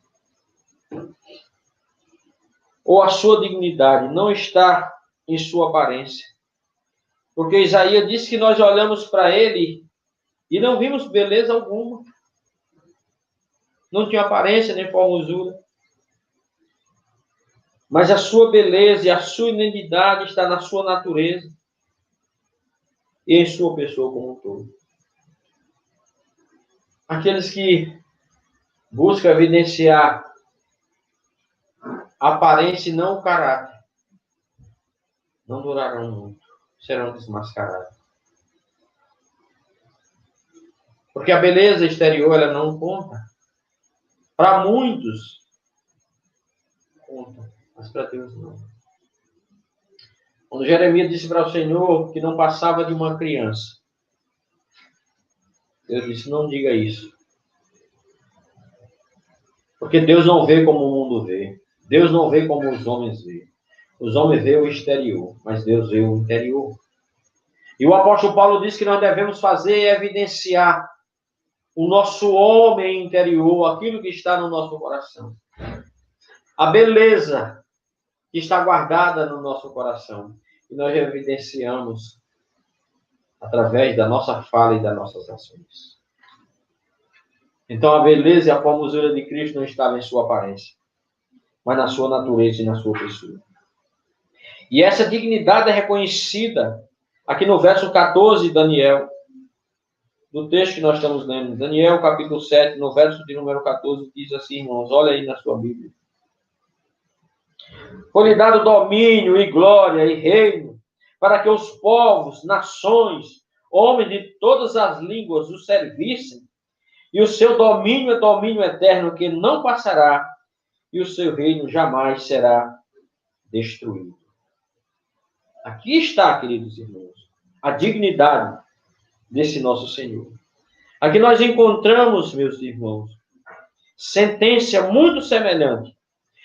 ou a sua dignidade não está em sua aparência. Porque Isaías disse que nós olhamos para ele e não vimos beleza alguma. Não tinha aparência nem formosura. Mas a sua beleza e a sua identidade está na sua natureza e em sua pessoa como um todo. Aqueles que buscam evidenciar a aparência e não o caráter, não durarão muito, serão desmascarados. Porque a beleza exterior, ela não conta. Para muitos, conta, mas para Deus não. Quando Jeremias disse para o Senhor que não passava de uma criança, Deus disse, não diga isso. Porque Deus não vê como o mundo vê. Deus não vê como os homens veem. Os homens veem o exterior, mas Deus vê o interior. E o apóstolo Paulo diz que nós devemos fazer evidenciar o nosso homem interior, aquilo que está no nosso coração. A beleza que está guardada no nosso coração. E nós evidenciamos através da nossa fala e das nossas ações. Então a beleza e a formosura de Cristo não estava em sua aparência, mas na sua natureza e na sua pessoa. E essa dignidade é reconhecida aqui no verso 14 de Daniel, do texto que nós estamos lendo. Daniel, capítulo 7, no verso de número 14, diz assim, irmãos, olha aí na sua Bíblia. Foi-lhe dado domínio e glória e reino, para que os povos, nações, homens de todas as línguas o servissem, e o seu domínio é domínio eterno que não passará, e o seu reino jamais será destruído. Aqui está, queridos irmãos, a dignidade desse nosso Senhor. Aqui nós encontramos, meus irmãos, sentença muito semelhante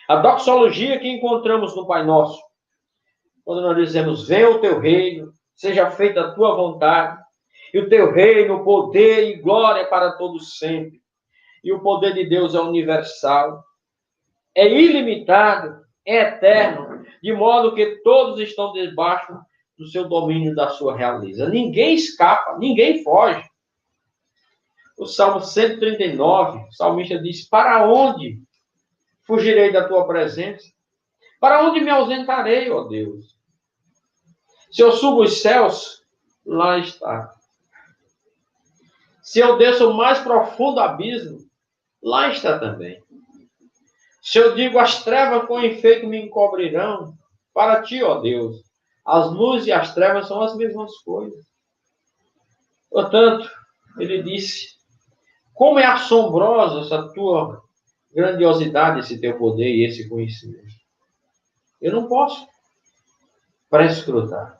à doxologia que encontramos no Pai Nosso, quando nós dizemos, venha o teu reino, seja feita a tua vontade, e o teu reino, poder e glória para todos sempre. E o poder de Deus é universal, é ilimitado, é eterno, de modo que todos estão debaixo do seu domínio, da sua realeza. Ninguém escapa, ninguém foge. O Salmo 139, o salmista diz: para onde fugirei da tua presença? Para onde me ausentarei, ó Deus? Se eu subo os céus, lá está. Se eu desço o mais profundo abismo, lá está também. Se eu digo as trevas com efeito me encobrirão, para ti, ó Deus, as luzes e as trevas são as mesmas coisas. Portanto, ele disse: como é assombrosa essa tua grandiosidade, esse teu poder e esse conhecimento. Eu não posso prescrutar.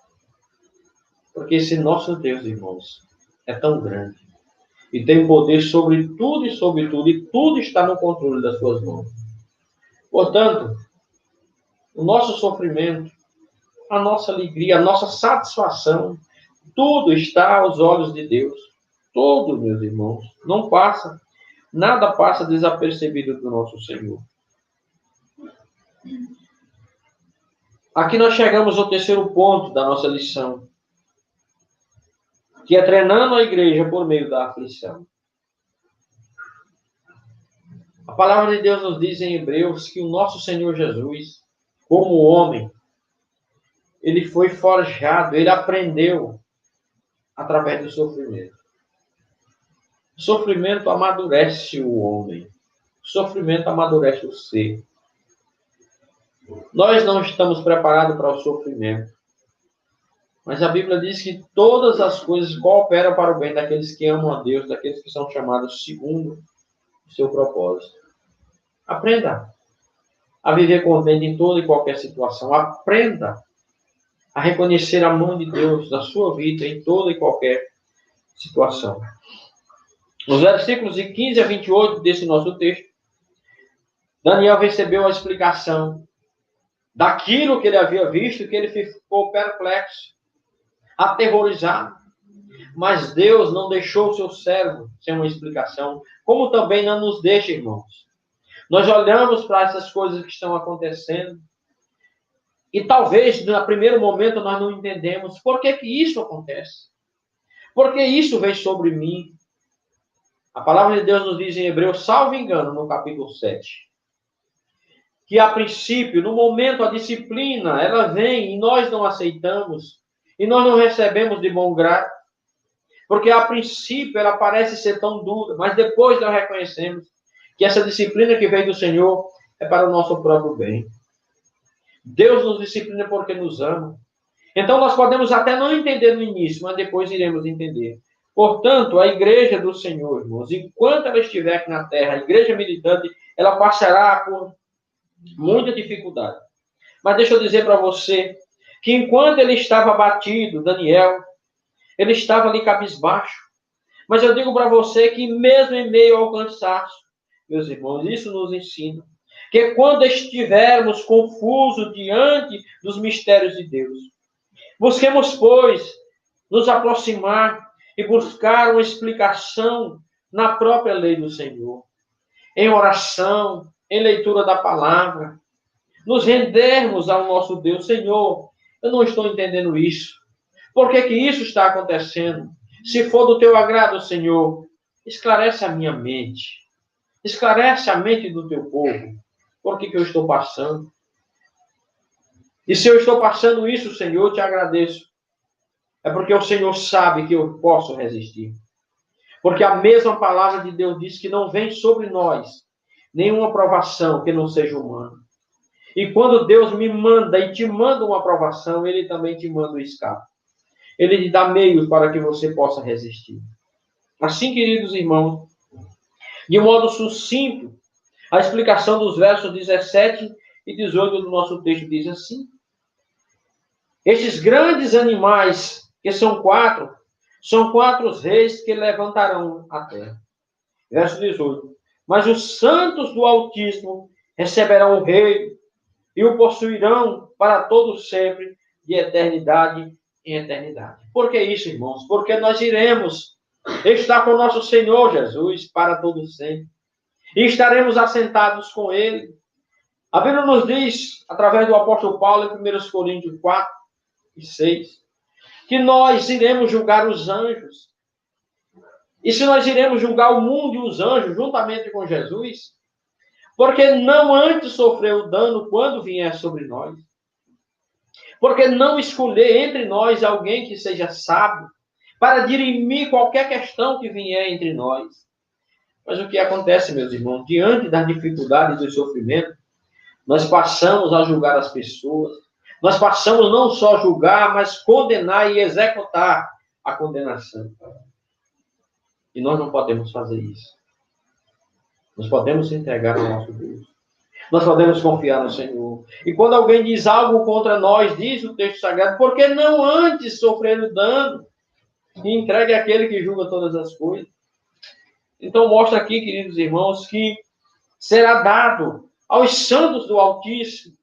Porque esse nosso Deus, irmãos, é tão grande. E tem poder sobre tudo e sobre tudo. E tudo está no controle das suas mãos. Portanto, o nosso sofrimento, a nossa alegria, a nossa satisfação, tudo está aos olhos de Deus. Tudo, meus irmãos. Não passa. Nada passa desapercebido do nosso Senhor. Aqui nós chegamos ao terceiro ponto da nossa lição, que é treinando a igreja por meio da aflição. A palavra de Deus nos diz em Hebreus que o nosso Senhor Jesus, como homem, ele foi forjado, ele aprendeu através do sofrimento. O sofrimento amadurece o homem. O sofrimento amadurece o ser. Nós não estamos preparados para o sofrimento. Mas a Bíblia diz que todas as coisas cooperam para o bem daqueles que amam a Deus, daqueles que são chamados segundo o seu propósito. Aprenda a viver contente em toda e qualquer situação. Aprenda a reconhecer a mão de Deus na sua vida em toda e qualquer situação. Nos versículos de 15 a 28 desse nosso texto, Daniel recebeu a explicação daquilo que ele havia visto, que ele ficou perplexo, aterrorizado. Mas Deus não deixou o seu servo sem uma explicação, como também não nos deixa, irmãos. Nós olhamos para essas coisas que estão acontecendo e talvez, no primeiro momento, nós não entendemos por que isso acontece. Por que isso vem sobre mim? A palavra de Deus nos diz em Hebreus, salvo engano, no capítulo 7, que a princípio, no momento, a disciplina, ela vem e nós não aceitamos, e nós não recebemos de bom grado, porque a princípio ela parece ser tão dura, mas depois nós reconhecemos que essa disciplina que vem do Senhor é para o nosso próprio bem. Deus nos disciplina porque nos ama. Então nós podemos até não entender no início, mas depois iremos entender. Portanto, a igreja do Senhor, irmãos, enquanto ela estiver aqui na terra, a igreja militante, ela passará por muita dificuldade. Mas deixa eu dizer para você que enquanto ele estava abatido, Daniel, ele estava ali cabisbaixo. Mas eu digo para você que mesmo em meio ao cansaço, meus irmãos, isso nos ensina que quando estivermos confusos diante dos mistérios de Deus, busquemos, pois, nos aproximar e buscar uma explicação na própria lei do Senhor, em oração, em leitura da palavra, nos rendermos ao nosso Deus. Senhor, eu não estou entendendo isso. Por que isso está acontecendo? Se for do teu agrado, Senhor, esclarece a minha mente. Esclarece a mente do teu povo. Por que eu estou passando? E se eu estou passando isso, Senhor, eu te agradeço. É porque o Senhor sabe que eu posso resistir. Porque a mesma palavra de Deus diz que não vem sobre nós nenhuma provação que não seja humana. E quando Deus me manda e te manda uma provação, Ele também te manda o escape. Ele te dá meios para que você possa resistir. Assim, queridos irmãos, de modo sucinto, a explicação dos versos 17 e 18 do nosso texto diz assim: estes grandes animais, que são quatro os reis que levantarão a terra. Verso 18. Mas os santos do Altíssimo receberão o reino e o possuirão para todo sempre, de eternidade em eternidade. Por que isso, irmãos? Porque nós iremos estar com o nosso Senhor Jesus para todo sempre. e estaremos assentados com ele. A Bíblia nos diz, através do apóstolo Paulo, em 1 Coríntios 4 e 6, que nós iremos julgar os anjos. E se nós iremos julgar o mundo e os anjos juntamente com Jesus, porque não antes sofreu o dano quando vier sobre nós? Porque não escolher entre nós alguém que seja sábio para dirimir qualquer questão que vier entre nós? Mas o que acontece, meus irmãos? Diante das dificuldades e do sofrimento, nós passamos a julgar as pessoas. Nós passamos não só a julgar, mas condenar e executar a condenação. E nós não podemos fazer isso. Nós podemos entregar ao nosso Deus. Nós podemos confiar no Senhor. E quando alguém diz algo contra nós, diz o texto sagrado, por que não antes sofrer o dano e entregue àquele que julga todas as coisas? Então mostra aqui, queridos irmãos, que será dado aos santos do Altíssimo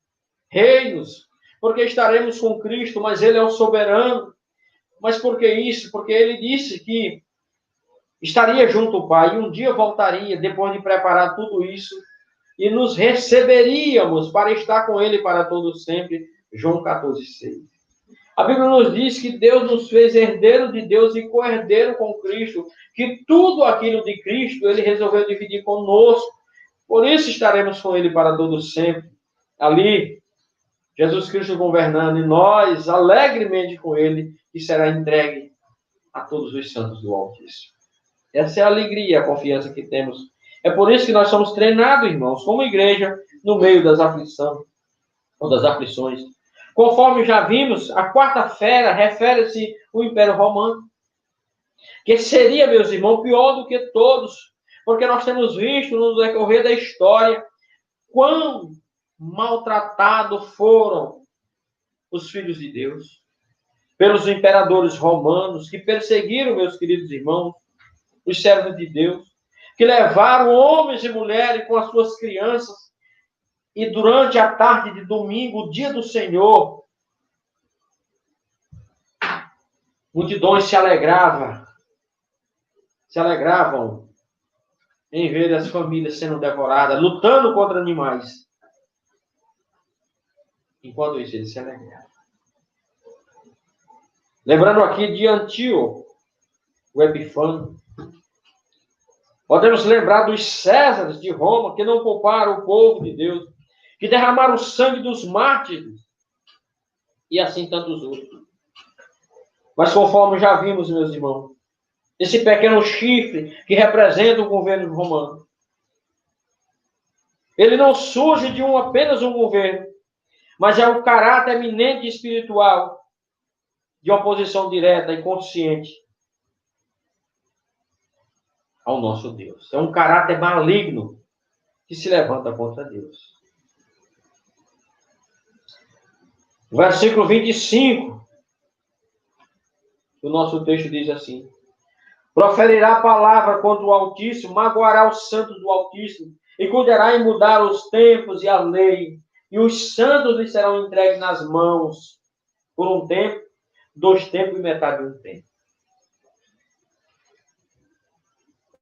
reinos, porque estaremos com Cristo, mas Ele é o soberano. Mas por que isso? Porque Ele disse que estaria junto ao Pai e um dia voltaria, depois de preparar tudo isso, e nos receberíamos para estar com Ele para todo sempre. João 14,6. A Bíblia nos diz que Deus nos fez herdeiro de Deus e co-herdeiro com Cristo, que tudo aquilo de Cristo Ele resolveu dividir conosco. Por isso estaremos com Ele para todo sempre. Ali, Jesus Cristo governando, e nós alegremente com Ele, que será entregue a todos os santos do Altíssimo. Essa é a alegria, a confiança que temos. É por isso que nós somos treinados, irmãos, como igreja, no meio das aflições. Conforme já vimos, a quarta-feira refere-se ao Império Romano, que seria, meus irmãos, pior do que todos, porque nós temos visto no decorrer da história quão maltratados foram os filhos de Deus pelos imperadores romanos que perseguiram, meus queridos irmãos, os servos de Deus, que levaram homens e mulheres com as suas crianças, e durante a tarde de domingo, o dia do Senhor, multidões se alegravam em ver as famílias sendo devoradas, lutando contra animais. Enquanto isso, eles se alegravam. Lembrando aqui de Antíoco, o Epifânio. Podemos lembrar dos Césares de Roma, que não pouparam o povo de Deus, que derramaram o sangue dos mártires, e assim tantos outros. Mas conforme já vimos, meus irmãos, esse pequeno chifre que representa o governo romano, ele não surge de apenas um governo, mas é o caráter eminente e espiritual de oposição direta e consciente ao nosso Deus. É um caráter maligno que se levanta contra Deus. O versículo 25 do nosso texto diz assim: proferirá a palavra contra o Altíssimo, magoará os santos do Altíssimo, e cuidará em mudar os tempos e a lei, e os santos lhe serão entregues nas mãos por um tempo, 2 tempos e metade de um tempo.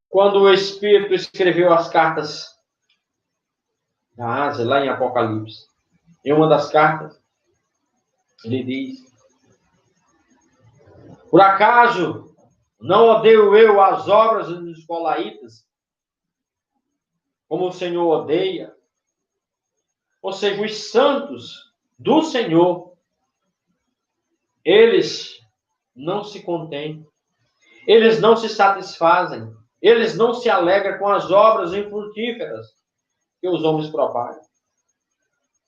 Quando o Espírito escreveu as cartas da Ásia, lá em Apocalipse, em uma das cartas, ele diz: por acaso não odeio eu as obras dos nicolaítas, como o Senhor odeia? Ou seja, os santos do Senhor, eles não se contêm, eles não se satisfazem, eles não se alegram com as obras infrutíferas que os homens propagam.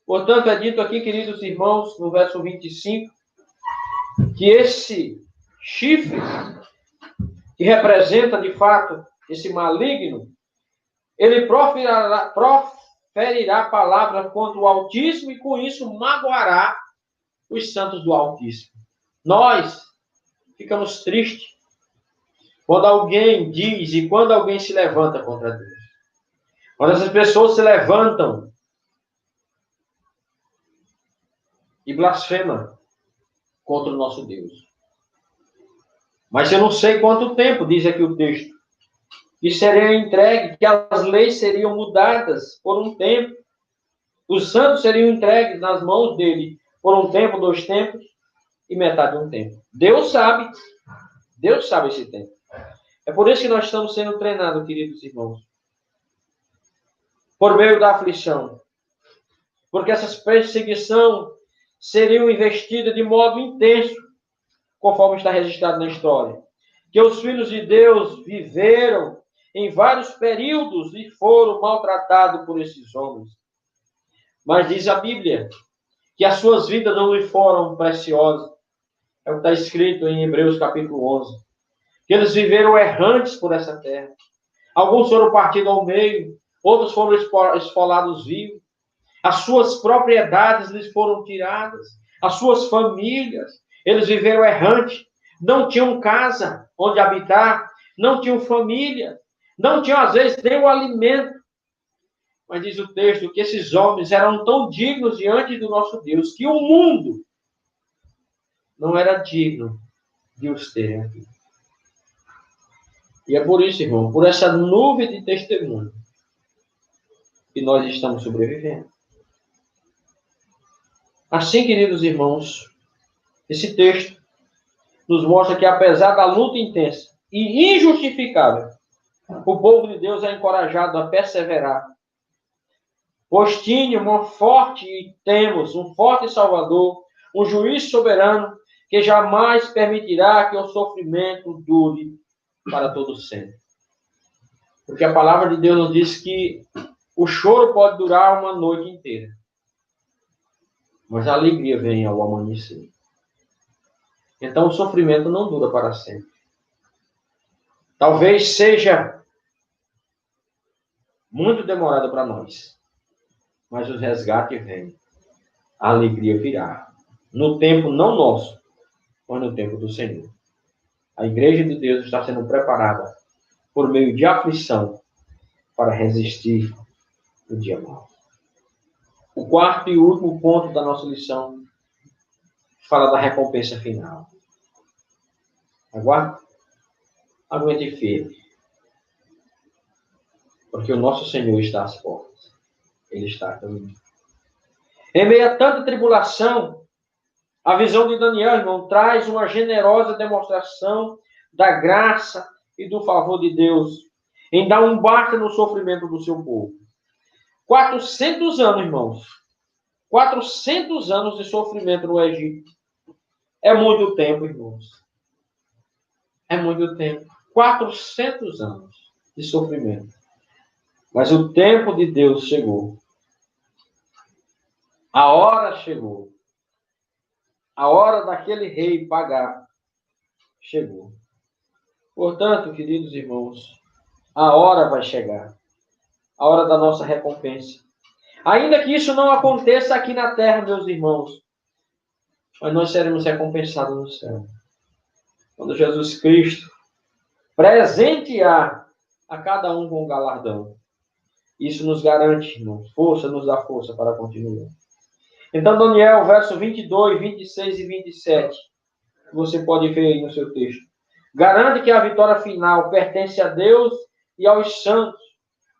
Portanto, é dito aqui, queridos irmãos, no verso 25, que esse chifre, que representa, de fato, esse maligno, ele proferirá palavras contra o Altíssimo e, com isso, magoará os santos do Altíssimo. Nós ficamos tristes quando alguém diz e quando alguém se levanta contra Deus. Quando essas pessoas se levantam e blasfemam contra o nosso Deus. Mas eu não sei quanto tempo, diz aqui o texto, que seria entregue, que as leis seriam mudadas por um tempo. Os santos seriam entregues nas mãos dele por um tempo, 2 tempos e metade de um tempo. Deus sabe esse tempo. É por isso que nós estamos sendo treinados, queridos irmãos, por meio da aflição. Porque essas perseguições seriam investidas de modo intenso, conforme está registrado na história. Que os filhos de Deus viveram em vários períodos e foram maltratados por esses homens. Mas diz a Bíblia que as suas vidas não lhe foram preciosas. É o que está escrito em Hebreus capítulo 11. Que eles viveram errantes por essa terra. Alguns foram partidos ao meio, outros foram esfolados vivos. As suas propriedades lhes foram tiradas, as suas famílias. Eles viveram errantes, não tinham casa onde habitar, não tinham família, não tinham, às vezes, nem o alimento. Mas diz o texto que esses homens eram tão dignos diante do nosso Deus que o mundo não era digno de os terem aqui. E é por isso, irmão, por essa nuvem de testemunho, que nós estamos sobrevivendo. Assim, queridos irmãos, esse texto nos mostra que, apesar da luta intensa e injustificável, o povo de Deus é encorajado a perseverar. Pois temos um forte Salvador, um juiz soberano, que jamais permitirá que o sofrimento dure para todo sempre. Porque a palavra de Deus nos diz que o choro pode durar uma noite inteira, mas a alegria vem ao amanhecer. Então o sofrimento não dura para sempre. Talvez seja muito demorado para nós, mas o resgate vem. A alegria virá. No tempo não nosso, mas no tempo do Senhor. A igreja de Deus está sendo preparada por meio de aflição para resistir o dia mau. O quarto e último ponto da nossa lição fala da recompensa final. Aguente firme. Porque o nosso Senhor está às portas. Ele está a caminho. Em meio a tanta tribulação, a visão de Daniel, irmão, traz uma generosa demonstração da graça e do favor de Deus em dar um basta no sofrimento do seu povo. 400 anos, irmãos. 400 anos de sofrimento no Egito. É muito tempo, irmãos. É muito tempo. 400 anos de sofrimento. Mas o tempo de Deus chegou. A hora chegou. A hora daquele rei pagar chegou. Portanto, queridos irmãos, a hora vai chegar. A hora da nossa recompensa. Ainda que isso não aconteça aqui na terra, meus irmãos, mas nós seremos recompensados no céu. Quando Jesus Cristo presentear a cada um com um galardão. Isso nos garante, irmãos, nos dá força para continuar. Então, Daniel, verso 22, 26 e 27, você pode ver aí no seu texto. Garante que a vitória final pertence a Deus e aos santos,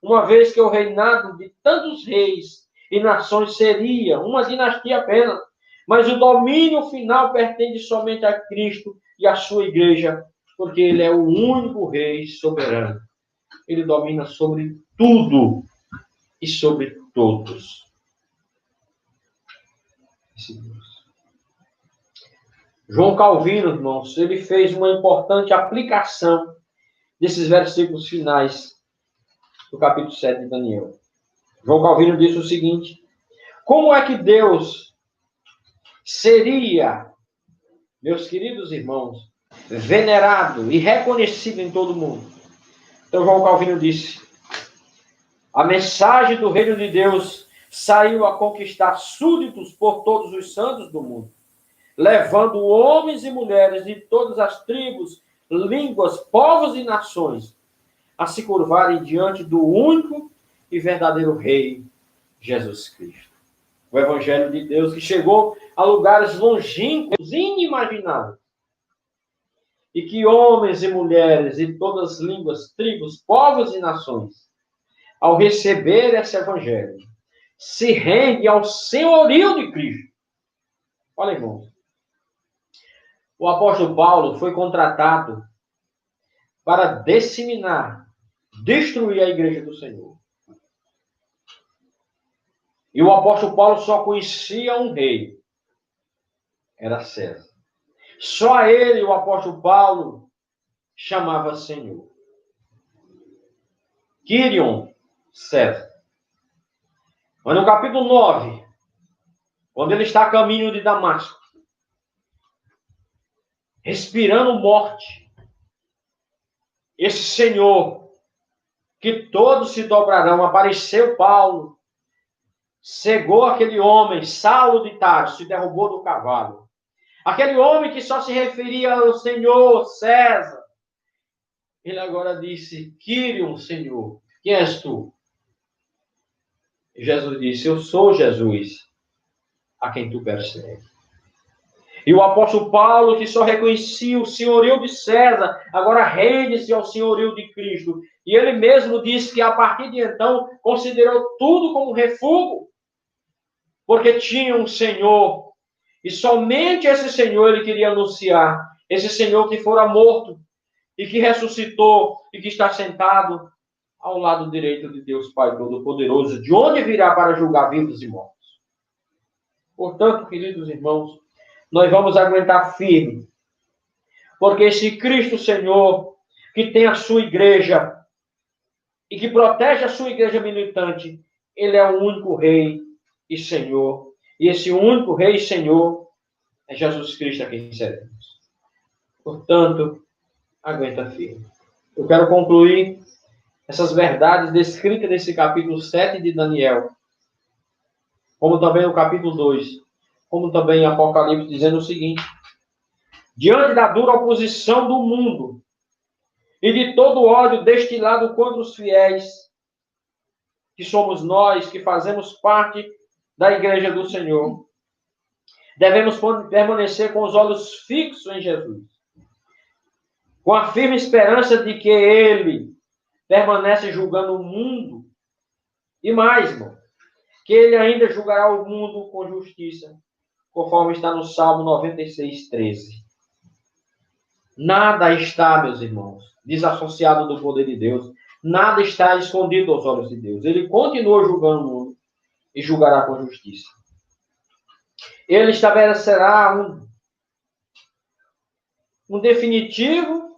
uma vez que o reinado de tantos reis e nações seria uma dinastia apenas, mas o domínio final pertence somente a Cristo e à sua igreja, porque ele é o único rei soberano. Ele domina sobre tudo e sobre todos. João Calvino, irmãos, ele fez uma importante aplicação desses versículos finais do capítulo 7 de Daniel. João Calvino disse o seguinte: como é que Deus seria, meus queridos irmãos, venerado e reconhecido em todo o mundo? Então João Calvino disse: a mensagem do reino de Deus saiu a conquistar súditos por todos os santos do mundo, levando homens e mulheres de todas as tribos, línguas, povos e nações a se curvarem diante do único e verdadeiro Rei, Jesus Cristo. O Evangelho de Deus que chegou a lugares longínquos, inimagináveis. e que homens e mulheres de todas as línguas, tribos, povos e nações, ao receber esse evangelho, se rende ao senhorio de Cristo. Olha, irmãos, o apóstolo Paulo foi contratado para disseminar, destruir a igreja do Senhor. E o apóstolo Paulo só conhecia um rei, era César. Só a ele o apóstolo Paulo chamava Senhor. Quirion, César. Mas no capítulo 9, quando ele está a caminho de Damasco, respirando morte, esse Senhor, que todos se dobrarão, apareceu Paulo, cegou aquele homem, Saulo de Tarso, se derrubou do cavalo. Aquele homem que só se referia ao Senhor, César. Ele agora disse, Quirion, Senhor, quem és tu? E Jesus disse, eu sou Jesus, a quem tu persegues. E o apóstolo Paulo, que só reconhecia o senhorio de César, agora rende-se ao senhorio de Cristo. E ele mesmo disse que a partir de então considerou tudo como refúgio, porque tinha um Senhor, e somente esse Senhor ele queria anunciar, esse Senhor que fora morto, e que ressuscitou, e que está sentado ao lado direito de Deus Pai Todo-Poderoso, de onde virá para julgar vivos e mortos. Portanto, queridos irmãos, nós vamos aguentar firme, porque esse Cristo Senhor, que tem a sua igreja, e que protege a sua igreja militante, ele é o único Rei e Senhor, e esse único Rei e Senhor é Jesus Cristo a quem servimos. Portanto, aguenta firme. Eu quero concluir essas verdades descritas nesse capítulo 7 de Daniel, como também no capítulo 2, como também em Apocalipse, dizendo o seguinte: diante da dura oposição do mundo e de todo o ódio destilado contra os fiéis, que somos nós, que fazemos parte da igreja do Senhor, devemos permanecer com os olhos fixos em Jesus, com a firme esperança de que Ele permanece julgando o mundo, e mais, irmão, que Ele ainda julgará o mundo com justiça, conforme está no Salmo 96, 13. Nada está, meus irmãos, desassociado do poder de Deus. Nada está escondido aos olhos de Deus. Ele continua julgando o mundo e julgará com justiça. Ele estabelecerá um definitivo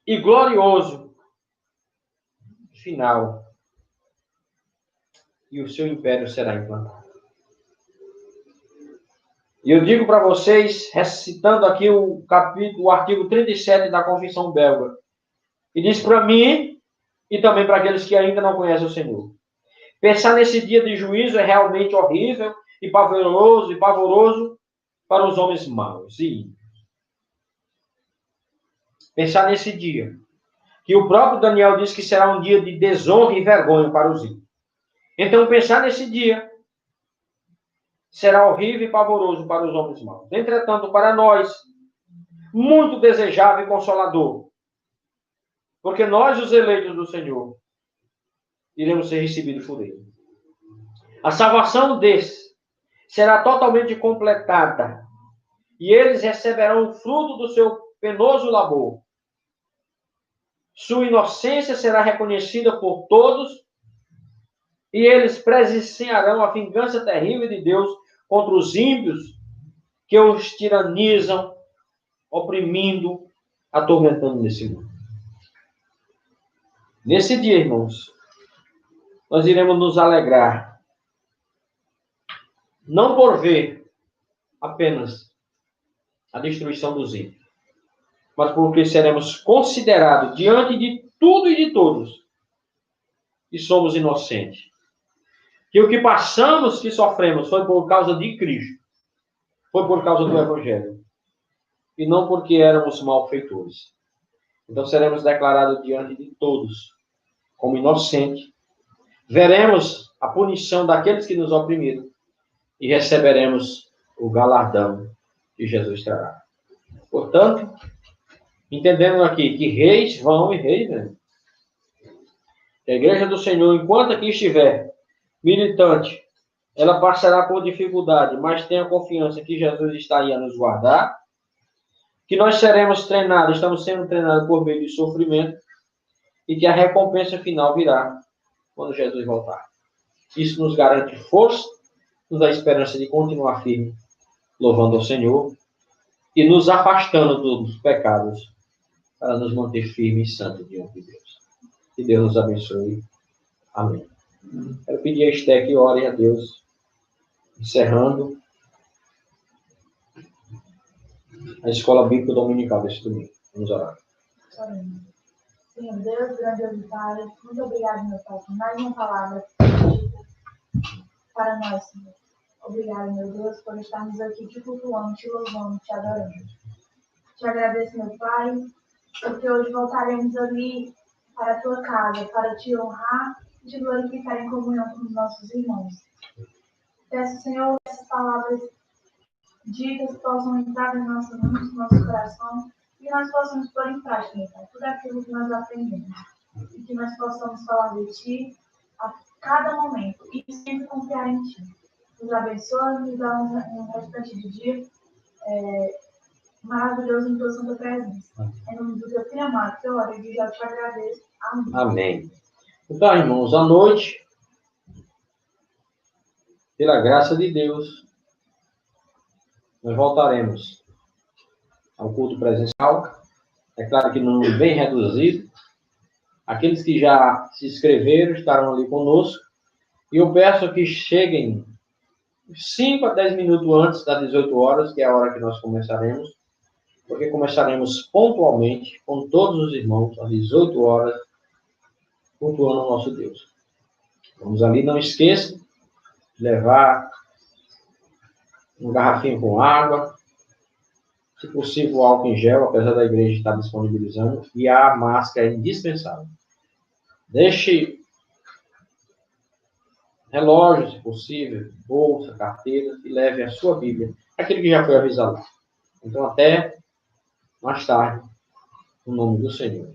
e glorioso final. E o seu império será implantado. E eu digo para vocês, recitando aqui o artigo 37 da Confissão Belga, e diz para mim, e também para aqueles que ainda não conhecem o Senhor: pensar nesse dia de juízo é realmente horrível e pavoroso para os homens maus e ímpios. Pensar nesse dia, que o próprio Daniel diz que será um dia de desonra e vergonha para os ímpios. Então, pensar nesse dia será horrível e pavoroso para os homens maus. Entretanto, para nós, muito desejável e consolador, porque nós, os eleitos do Senhor, iremos ser recebidos por Ele. A salvação desse será totalmente completada, e eles receberão o fruto do seu penoso labor. Sua inocência será reconhecida por todos, e eles presenciarão a vingança terrível de Deus contra os ímpios que os tiranizam, oprimindo, atormentando nesse mundo. Nesse dia, irmãos, nós iremos nos alegrar, não por ver apenas a destruição dos ímpios, mas porque seremos considerados diante de tudo e de todos que somos inocentes. Que o que passamos, que sofremos, foi por causa de Cristo. Foi por causa do Evangelho. E não porque éramos malfeitores. Então seremos declarados diante de todos como inocentes. Veremos a punição daqueles que nos oprimiram. E receberemos o galardão que Jesus trará. Portanto, Entendendo aqui que reis vão e reis vêm. A igreja do Senhor, enquanto aqui estiver militante, ela passará por dificuldade, mas tenha confiança que Jesus está aí a nos guardar, que nós seremos treinados, estamos sendo treinados por meio de sofrimento, e que a recompensa final virá quando Jesus voltar. Isso nos garante força, nos dá esperança de continuar firme, louvando ao Senhor, e nos afastando dos pecados, para nos manter firmes e santos diante de Deus. Que Deus nos abençoe. Amém. Quero pedir a Esté que ore a Deus, encerrando a escola bíblica dominical deste domingo. Vamos orar. Amém. Senhor Deus, grandioso Pai, muito obrigado, meu Pai, por mais uma palavra para nós, Senhor. Obrigado, meu Deus, por estarmos aqui te cultuando, te louvando, te adorando. Te agradeço, meu Pai, porque hoje voltaremos ali para a tua casa, para te honrar e te glorificar em comunhão com os nossos irmãos. Peço, Senhor, que essas palavras ditas possam entrar em nosso mundo, no nosso coração, e nós possamos pôr em prática, meu Pai, tudo aquilo que nós aprendemos. E que nós possamos falar de Ti a cada momento e sempre confiar em Ti. Nos abençoe, nos dá um restante de dia maravilhoso em tua santa presença. Em nome do teu filho amado, que eu oro e já te agradeço. Amém. Amém. Então, irmãos, à noite, pela graça de Deus, nós voltaremos ao culto presencial. É claro que num número bem reduzido. Aqueles que já se inscreveram estarão ali conosco. E eu peço que cheguem 5 a 10 minutos antes das 18 horas, que é a hora que nós começaremos, porque começaremos pontualmente com todos os irmãos às 18 horas, cultuando o nosso Deus. Vamos ali, não esqueça de levar um garrafinho com água, se possível álcool em gel, apesar da igreja estar disponibilizando, e a máscara é indispensável. Deixe relógio, se possível, bolsa, carteira, e leve a sua Bíblia, aquele que já foi avisado. Então, até mais tarde, no nome do Senhor.